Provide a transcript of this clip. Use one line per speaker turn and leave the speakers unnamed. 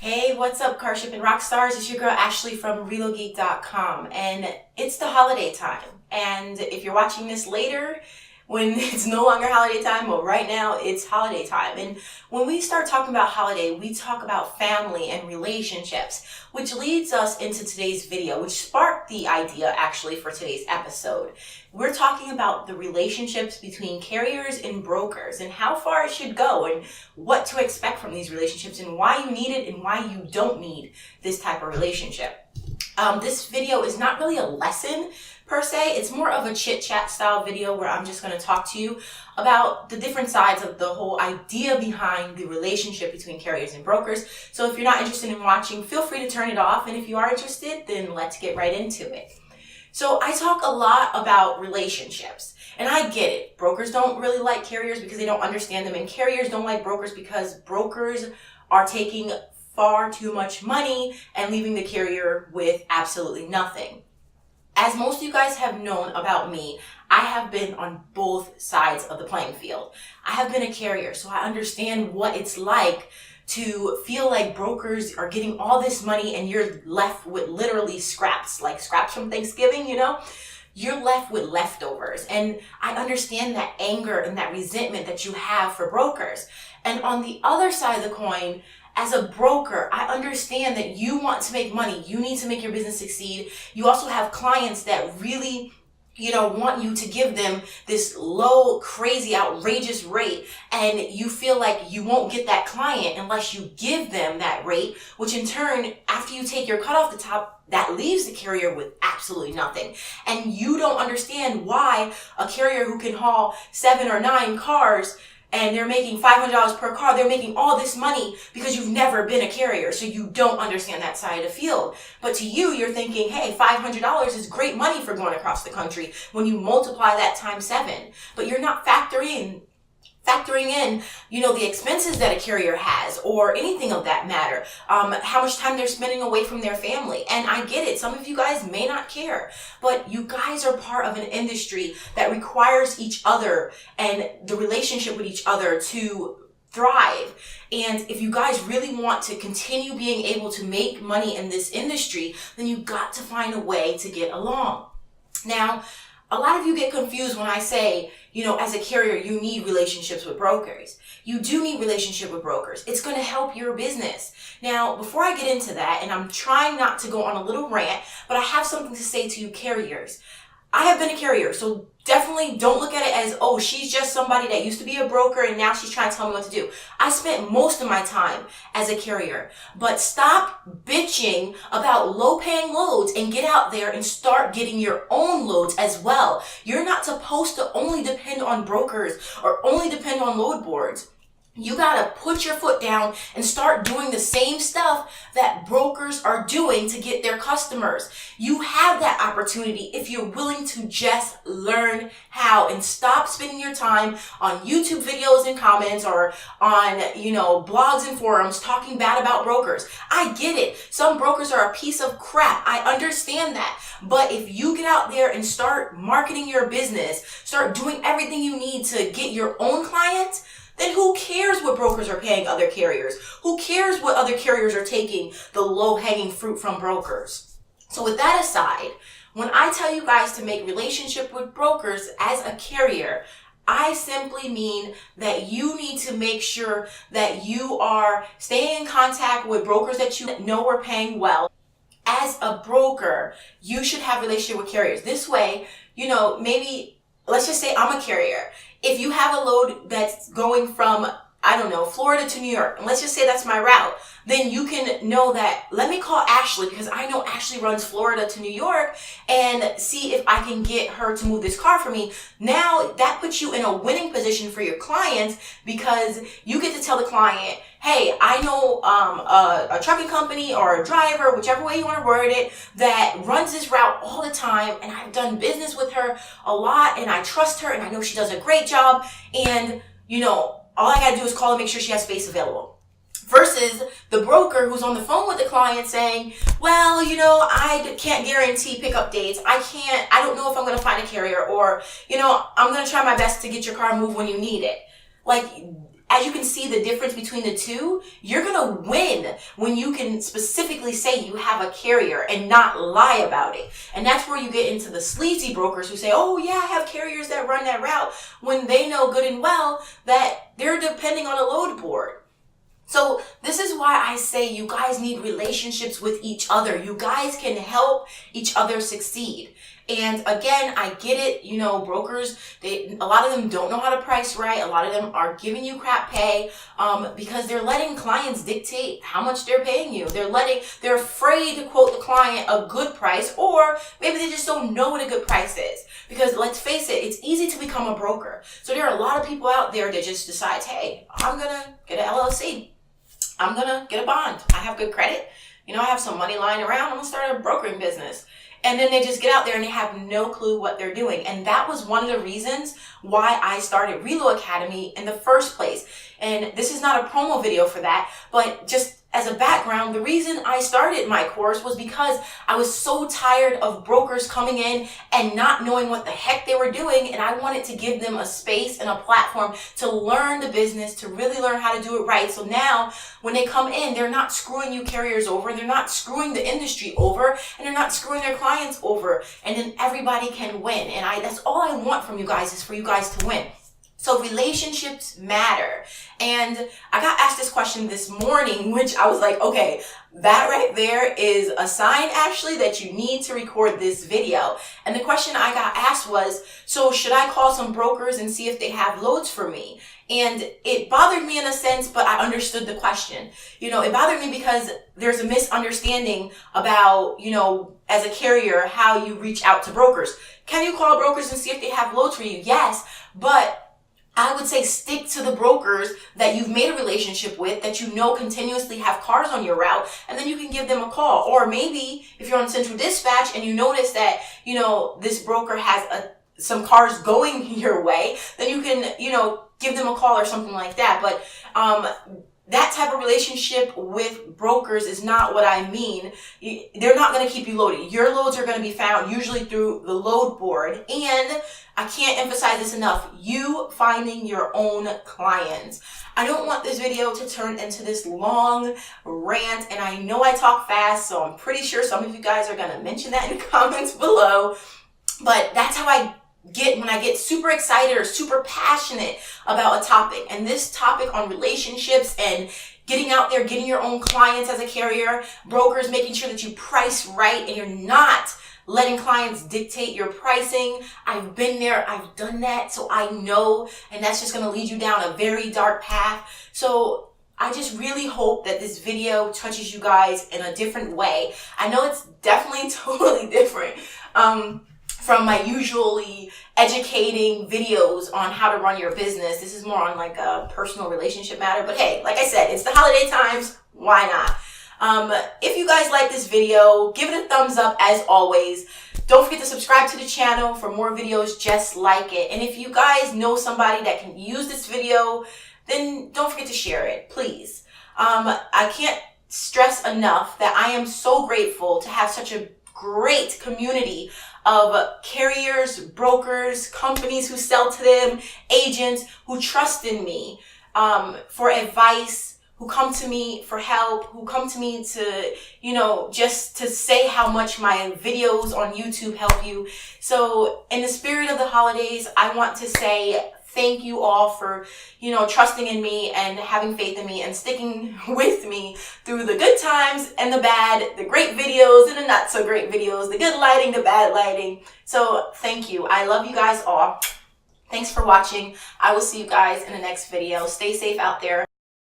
Hey, what's up, car shipping rock stars? It's your girl Ashley from ReloGeek.com, and it's the holiday time. And if you're watching this later, when it's no longer holiday time, well, right now it's holiday time. And when we start talking about holiday, we talk about family and relationships, which leads us into today's video, which sparked the idea actually for today's episode. We're talking about the relationships between carriers and brokers and how far it should go and what to expect from these relationships and why you need it and why you don't need this type of relationship. This video is not really a lesson per se. It's more of a chit-chat style video where I'm just going to talk to you about the different sides of the whole idea behind the relationship between carriers and brokers. So if you're not interested in watching, feel free to turn it off. And if you are interested, then let's get right into it. So I talk a lot about relationships, and I get it. Brokers don't really like carriers because they don't understand them, and carriers don't like brokers because brokers are taking far too much money and leaving the carrier with absolutely nothing. As most of you guys have known about me, I have been on both sides of the playing field. I have been a carrier, so I understand what it's like to feel like brokers are getting all this money and you're left with literally scraps, like scraps from Thanksgiving, you know? You're left with leftovers. And I understand that anger and that resentment that you have for brokers. And on the other side of the coin, as a broker, I understand that you want to make money. You need to make your business succeed. You also have clients that really, want you to give them this low, crazy, outrageous rate. And you feel like you won't get that client unless you give them that rate, which in turn, after you take your cut off the top, that leaves the carrier with absolutely nothing. And you don't understand why a carrier who can haul 7 or 9 cars and they're making $500 per car, they're making all this money because you've never been a carrier, so you don't understand that side of the field. But to you, you're thinking, hey, $500 is great money for going across the country when you multiply that times 7. But you're not factoring in, the expenses that a carrier has or anything of that matter, how much time they're spending away from their family. And I get it. Some of you guys may not care, but you guys are part of an industry that requires each other and the relationship with each other to thrive. And if you guys really want to continue being able to make money in this industry, then you got to find a way to get along. Now, a lot of you get confused when I say, as a carrier, you need relationships with brokers. You do need relationship with brokers. It's going to help your business. Now, before I get into that, and I'm trying not to go on a little rant, but I have something to say to you carriers. I have been a carrier, so definitely don't look at it as, oh, she's just somebody that used to be a broker and now she's trying to tell me what to do. I spent most of my time as a carrier, but stop bitching about low-paying loads and get out there and start getting your own loads as well. You're not supposed to only depend on brokers or only depend on load boards. You gotta put your foot down and start doing the same stuff that brokers are doing to get their customers. You have that opportunity if you're willing to just learn how and stop spending your time on YouTube videos and comments or on, blogs and forums talking bad about brokers. I get it. Some brokers are a piece of crap. I understand that. But if you get out there and start marketing your business, start doing everything you need to get your own clients, then who cares what brokers are paying other carriers? Who cares what other carriers are taking the low-hanging fruit from brokers? So with that aside, when I tell you guys to make relationship with brokers as a carrier, I simply mean that you need to make sure that you are staying in contact with brokers that you know are paying well. As a broker, you should have a relationship with carriers. This way, maybe, let's just say I'm a carrier. If you have a load that's going from, Florida to New York, and let's just say that's my route, then you can know that, let me call Ashley because I know Ashley runs Florida to New York and see if I can get her to move this car for me. Now that puts you in a winning position for your clients because you get to tell the client, hey, I know a trucking company or a driver, whichever way you want to word it, that runs this route all the time, and I've done business with her a lot, and I trust her, and I know she does a great job, and, all I got to do is call and make sure she has space available. Versus the broker who's on the phone with the client saying, well, I can't guarantee pickup dates. I don't know if I'm going to find a carrier, or, I'm going to try my best to get your car moved when you need it. Like, as you can see the difference between the two, you're gonna win when you can specifically say you have a carrier and not lie about it. And that's where you get into the sleazy brokers who say, oh yeah, I have carriers that run that route, when they know good and well that they're depending on a load board. So this is why I say you guys need relationships with each other. You guys can help each other succeed. And again, I get it, you know, brokers, a lot of them don't know how to price right. A lot of them are giving you crap pay because they're letting clients dictate how much they're paying you. They're afraid to quote the client a good price, or maybe they just don't know what a good price is. Because let's face it, it's easy to become a broker. So there are a lot of people out there that just decide, hey, I'm going to get an LLC. I'm going to get a bond. I have good credit. You know, I have some money lying around. I'm going to start a brokering business. And then they just get out there and they have no clue what they're doing. And that was one of the reasons why I started Relo Academy in the first place. And this is not a promo video for that, but just as a background, the reason I started my course was because I was so tired of brokers coming in and not knowing what the heck they were doing. And I wanted to give them a space and a platform to learn the business, to really learn how to do it right. So now when they come in, they're not screwing you carriers over. They're not screwing the industry over, and they're not screwing their clients over. And then everybody can win. And that's all I want from you guys, is for you guys to win. So relationships matter. And I got asked this question this morning, which I was like, okay, that right there is a sign, Ashley, that you need to record this video. And the question I got asked was, so should I call some brokers and see if they have loads for me? And it bothered me in a sense, but I understood the question. You know, it bothered me because there's a misunderstanding about, you know, as a carrier, how you reach out to brokers. Can you call brokers and see if they have loads for you? Yes, but I would say stick to the brokers that you've made a relationship with, that you know continuously have cars on your route, and then you can give them a call. Or maybe if you're on Central Dispatch and you notice that, you know, this broker has some cars going your way, then you can, you know, give them a call or something like that. But that type of relationship with brokers is not what I mean. They're not going to keep you loaded. Your loads are going to be found usually through the load board. And I can't emphasize this enough, you finding your own clients. I don't want this video to turn into this long rant, and I know I talk fast, so I'm pretty sure some of you guys are going to mention that in the comments below. But that's how I get when I get super excited or super passionate about a topic. And this topic on relationships and getting out there, getting your own clients as a carrier, brokers, making sure that you price right and you're not letting clients dictate your pricing. I've been there, I've done that, so I know, and that's just going to lead you down a very dark path. So I just really hope that this video touches you guys in a different way. I know it's definitely totally different from my usually educating videos on how to run your business. This is more on like a personal relationship matter. But hey, like I said, it's the holiday times. Why not? If you guys like this video, give it a thumbs up as always. Don't forget to subscribe to the channel for more videos just like it. And if you guys know somebody that can use this video, then don't forget to share it, please. I can't stress enough that I am so grateful to have such a great community of carriers, brokers, companies who sell to them, agents who trust in me for advice, who come to me for help, who come to me to, you know, just to say how much my videos on YouTube help you. So in the spirit of the holidays, I want to say thank you all for, you know, trusting in me and having faith in me and sticking with me through the good times and the bad, the great videos and the not so great videos, the good lighting, the bad lighting. So thank you. I love you guys all. Thanks for watching. I will see you guys in the next video. Stay safe out there.